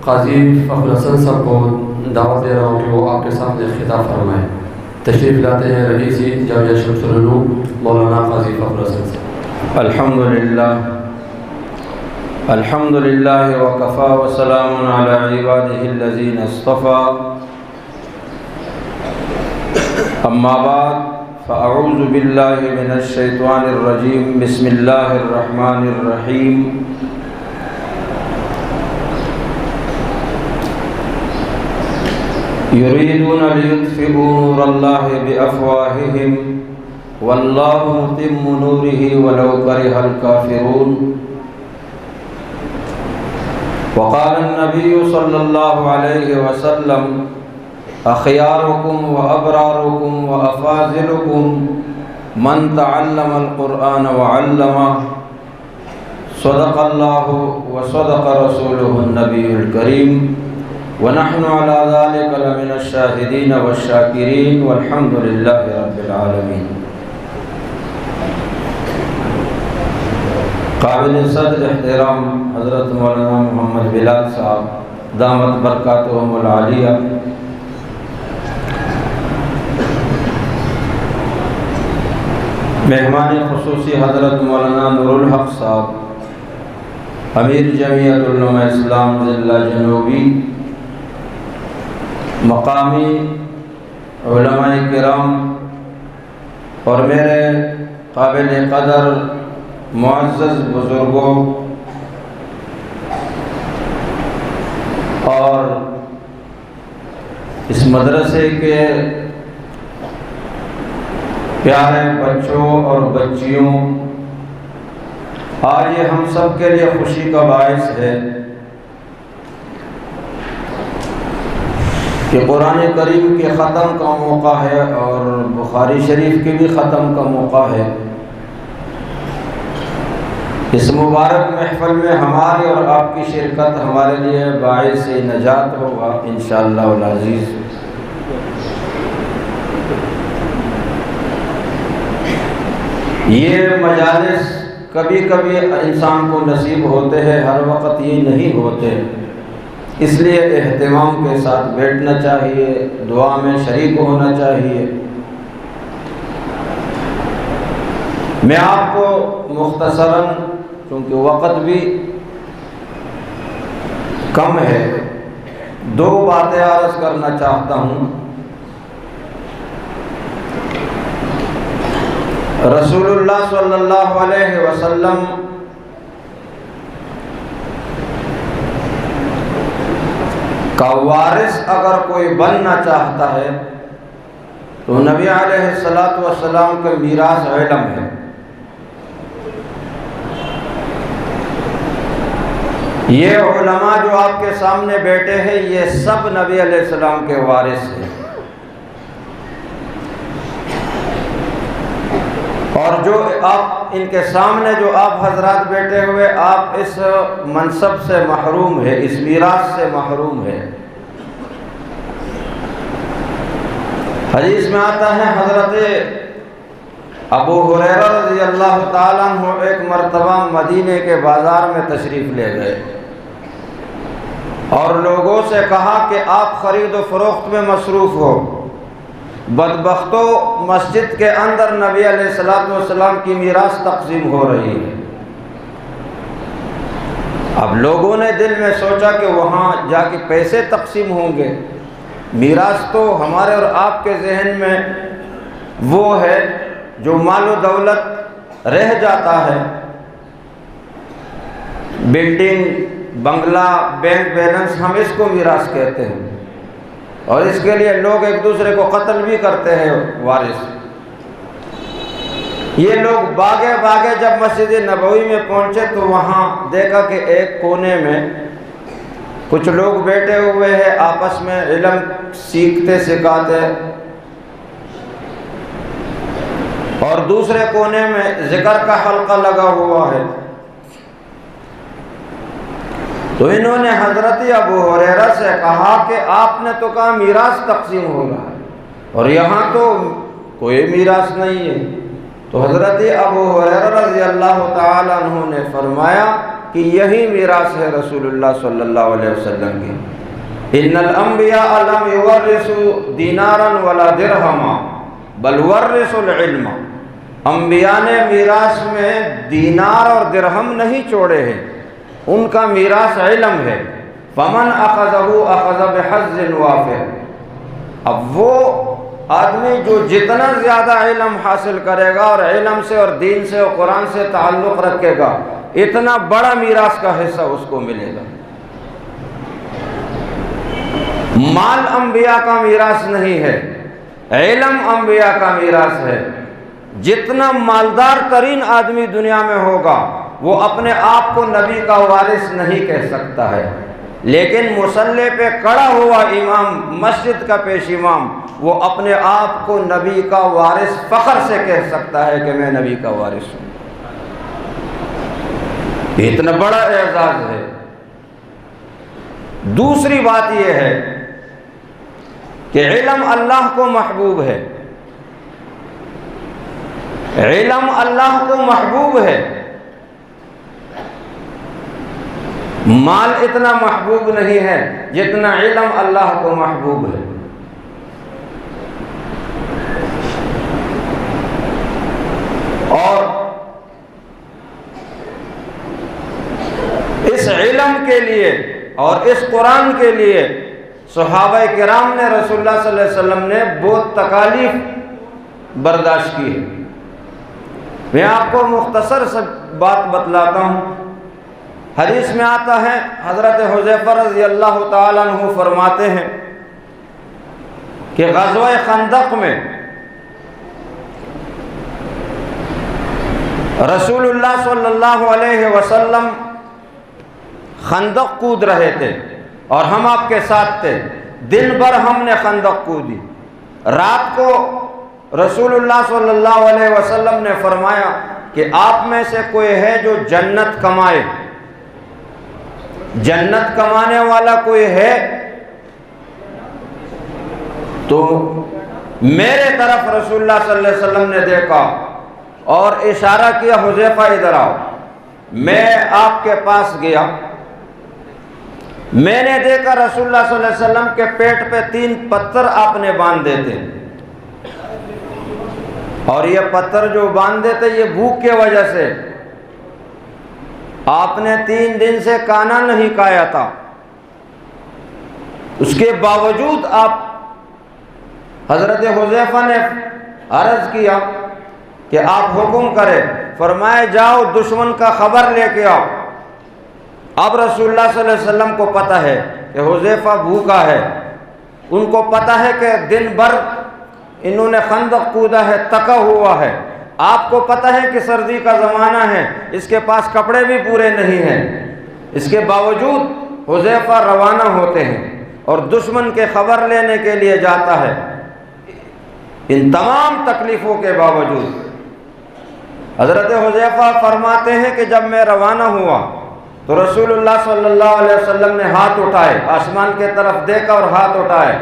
قاضی فخر حسن صاحب کو دعوت دے رہا ہوں کہ وہ آپ کے سامنے خطاب فرمائیں. تشریف لاتے ہیں رئیسی جامعہ شمس العلوم مولانا قاضی فخر حسن صاحب. الحمد للہ وکفا وسلام علی عبادہ الذین اصطفى. اما بعد فاعوذ باللہ من الشیطان الرجیم. بسم اللہ الرحمن الرحیم. یریدون لیطفئوا نور اللہ بافواہہم واللہ متم نورہ ولو کرہ الکافرون. وقال النبی صلی اللہ علیہ وسلم اخیارکم وابرارکم وافاضلکم من تعلم القرآن وعلمہ. صدق اللہ وصدق رسولہ النبی الکریم ونحن على ذلك لمن الشاہدین والشاکرین والحمد للہ رب العالمین. قابل صدر احترام حضرت مولانا محمد بلال صاحب دامت برکاتہم العالیہ، مہمان خصوصی حضرت مولانا نور الحق صاحب امیر جمعیت علماء اسلام ضلع جنوبی، مقامی علماء کرام اور میرے قابل قدر معزز بزرگوں اور اس مدرسے کے پیارے بچوں اور بچیوں، آج یہ ہم سب کے لیے خوشی کا باعث ہے کہ قرآن کریم کے ختم کا موقع ہے اور بخاری شریف کے بھی ختم کا موقع ہے. اس مبارک محفل میں ہماری اور آپ کی شرکت ہمارے لیے باعث نجات ہوگا انشاءاللہ العزیز. یہ مجالس کبھی کبھی انسان کو نصیب ہوتے ہیں، ہر وقت یہ نہیں ہوتے، اس لیے اہتمام کے ساتھ بیٹھنا چاہیے، دعا میں شریک ہونا چاہیے. میں آپ کو مختصراً، کیونکہ وقت بھی کم ہے، دو باتیں عرض کرنا چاہتا ہوں. رسول اللہ صلی اللہ علیہ وسلم کا وارث اگر کوئی بننا چاہتا ہے تو نبی علیہ السلام کا میراث علم ہے. یہ علماء جو آپ کے سامنے بیٹھے ہیں یہ سب نبی علیہ السلام کے وارث ہیں، اور جو آپ ان کے سامنے جو آپ حضرات بیٹھے ہوئے، آپ اس منصب سے محروم ہے، اس میراث سے محروم ہے. حدیث میں آتا ہے حضرت ابو ہریرہ رضی اللہ تعالیٰ عنہ ایک مرتبہ مدینے کے بازار میں تشریف لے گئے اور لوگوں سے کہا کہ آپ خرید و فروخت میں مصروف ہو. بدبختو، مسجد کے اندر نبی علیہ السلام کی میراث تقسیم ہو رہی ہے. اب لوگوں نے دل میں سوچا کہ وہاں جا کے پیسے تقسیم ہوں گے، میراث تو ہمارے اور آپ کے ذہن میں وہ ہے جو مال و دولت رہ جاتا ہے، بلڈنگ، بنگلہ، بینک بیلنس، ہم اس کو میراث کہتے ہیں، اور اس کے لیے لوگ ایک دوسرے کو قتل بھی کرتے ہیں وارث. یہ لوگ بھاگے جب مسجد نبوی میں پہنچے تو وہاں دیکھا کہ ایک کونے میں کچھ لوگ بیٹھے ہوئے ہیں، آپس میں علم سیکھتے سکھاتے، اور دوسرے کونے میں ذکر کا حلقہ لگا ہوا ہے. تو انہوں نے حضرت ابو ہریرہ سے کہا کہ آپ نے تو کہا میراث تقسیم ہو رہا ہے اور یہاں تو کوئی میراث نہیں ہے. تو حضرت ابو ہریرہ رضی اللہ تعالی عنہ نے فرمایا کہ یہی میراث ہے رسول اللہ صلی اللہ علیہ وسلم کی۔ ان الانبیاء لم یورثوا دینارا ولا درہما بل ورثوا العلم، انبیاء نے میراث میں دینار اور درہم نہیں چھوڑے ہیں، ان کا میراث علم ہے۔ فمن اخذہ اخذ بحظ وافر، اب وہ آدمی جو جتنا زیادہ علم حاصل کرے گا اور علم سے اور دین سے اور قرآن سے تعلق رکھے گا، اتنا بڑا میراث کا حصہ اس کو ملے گا۔ مال انبیاء کا میراث نہیں ہے، علم انبیاء کا میراث ہے۔ جتنا مالدار ترین آدمی دنیا میں ہوگا وہ اپنے آپ کو نبی کا وارث نہیں کہہ سکتا ہے، لیکن مصلی پہ کھڑا ہوا امام، مسجد کا پیش امام، وہ اپنے آپ کو نبی کا وارث فخر سے کہہ سکتا ہے کہ میں نبی کا وارث ہوں۔ اتنا بڑا اعزاز ہے۔ دوسری بات یہ ہے کہ علم اللہ کو محبوب ہے، علم اللہ کو محبوب ہے، مال اتنا محبوب نہیں ہے جتنا علم اللہ کو محبوب ہے۔ اور اس علم کے لیے اور اس قرآن کے لیے صحابہ کرام نے رسول اللہ صلی اللہ علیہ وسلم نے بہت تکالیف برداشت کی ہے۔ میں آپ کو مختصر سے بات بتلاتا ہوں۔ حدیث میں آتا ہے، حضرت حذیفہ رضی اللہ تعالیٰ عنہ فرماتے ہیں کہ غزوہ خندق میں رسول اللہ صلی اللہ علیہ وسلم خندق کود رہے تھے اور ہم آپ کے ساتھ تھے۔ دن بھر ہم نے خندق کودی، رات کو رسول اللہ صلی اللہ علیہ وسلم نے فرمایا کہ آپ میں سے کوئی ہے جو جنت کمائے، جنت کمانے والا کوئی ہے؟ تو میرے طرف رسول اللہ صلی اللہ علیہ وسلم نے دیکھا اور اشارہ کیا، حذیفہ ادھر آؤ۔ میں آپ کے پاس گیا، میں نے دیکھا رسول اللہ صلی اللہ علیہ وسلم کے پیٹ پہ 3 پتھر آپ نے باندھ دیتے، اور یہ پتھر جو باندھ دیتے یہ بھوک کی وجہ سے، آپ نے 3 دن سے کھانا نہیں کھایا تھا، اس کے باوجود آپ، حضرت حذیفہ نے عرض کیا کہ آپ حکم کریں، فرمائے جاؤ دشمن کا خبر لے کے آؤ۔ اب رسول اللہ صلی اللہ علیہ وسلم کو پتہ ہے کہ حذیفہ بھوکا ہے، ان کو پتہ ہے کہ دن بھر انہوں نے خندق کودا ہے، تکا ہوا ہے، آپ کو پتہ ہے کہ سردی کا زمانہ ہے، اس کے پاس کپڑے بھی پورے نہیں ہیں، اس کے باوجود حذیفہ روانہ ہوتے ہیں اور دشمن کے خبر لینے کے لیے جاتا ہے۔ ان تمام تکلیفوں کے باوجود حضرت حذیفہ فرماتے ہیں کہ جب میں روانہ ہوا تو رسول اللہ صلی اللہ علیہ وسلم نے ہاتھ اٹھائے، آسمان کے طرف دیکھا اور ہاتھ اٹھائے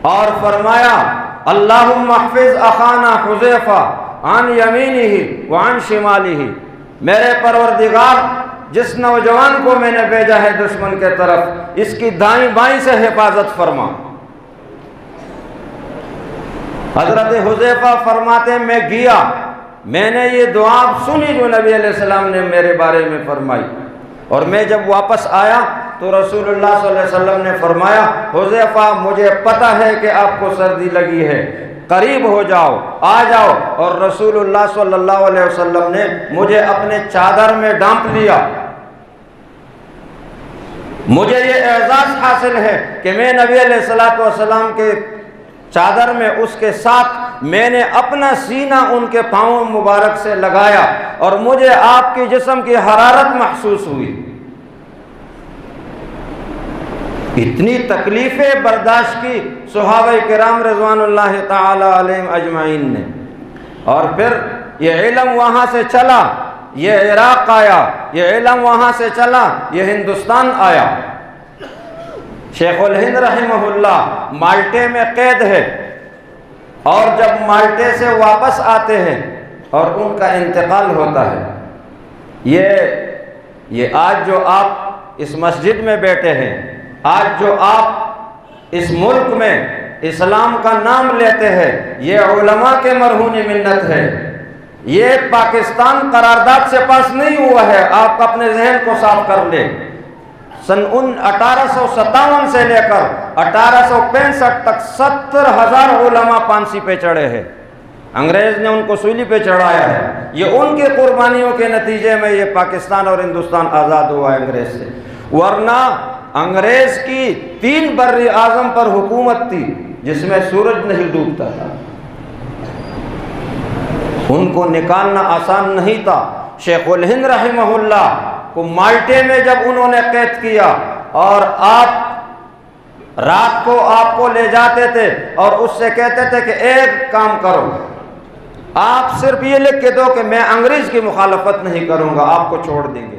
اور فرمایا اللہم احفظ اخانا حذیفہ عن یمینہ وعن شمالہ، میرے پروردگار جس نوجوان کو میں نے بھیجا ہے دشمن کے طرف، اس کی دائیں بائیں سے حفاظت فرما۔ حضرت حذیفہ فرماتے ہیں میں گیا، میں نے یہ دعا سنی جو نبی علیہ السلام نے میرے بارے میں فرمائی، اور میں جب واپس آیا تو رسول اللہ صلی اللہ علیہ وسلم نے فرمایا حذیفہ مجھے پتہ ہے کہ آپ کو سردی لگی ہے، قریب ہو جاؤ، آ جاؤ، اور رسول اللہ صلی اللہ علیہ وسلم نے مجھے اپنے چادر میں ڈانپ لیا۔ مجھے یہ اعزاز حاصل ہے کہ میں نبی علیہ الصلوۃ والسلام کے چادر میں اس کے ساتھ میں نے اپنا سینہ ان کے پاؤں مبارک سے لگایا اور مجھے آپ کے جسم کی حرارت محسوس ہوئی۔ اتنی تکلیفیں برداشت کی صحابہ کرام رضوان اللہ تعالی علیہم اجمعین نے، اور پھر یہ علم وہاں سے چلا، یہ عراق آیا، یہ علم وہاں سے چلا، یہ ہندوستان آیا۔ شیخ الہند رحمہ اللہ مالٹے میں قید ہے، اور جب مالٹے سے واپس آتے ہیں اور ان کا انتقال ہوتا ہے، یہ یہ آج جو آپ اس مسجد میں بیٹھے ہیں، آج جو آپ اس ملک میں اسلام کا نام لیتے ہیں، یہ علماء کے مرہون منت ہے۔ یہ پاکستان قرارداد سے پاس نہیں ہوا ہے، آپ اپنے ذہن کو صاف کر لیں۔ سن 1857 سے لے کر 1865 تک 70,000 علماء پھانسی پہ چڑھے ہیں، انگریز نے ان کو سولی پہ چڑھایا ہے۔ یہ ان کی قربانیوں کے نتیجے میں یہ پاکستان اور ہندوستان آزاد ہوا ہے انگریز سے، ورنہ انگریز کی 3 بر اعظم پر حکومت تھی جس میں سورج نہیں ڈوبتا تھا، ان کو نکالنا آسان نہیں تھا۔ شیخ الہند رحمہ اللہ کو مالٹے میں جب انہوں نے قید کیا اور آپ رات کو آپ کو لے جاتے تھے اور اس سے کہتے تھے کہ ایک کام کرو، آپ صرف یہ لکھ کے دو کہ میں انگریز کی مخالفت نہیں کروں گا، آپ کو چھوڑ دیں گے۔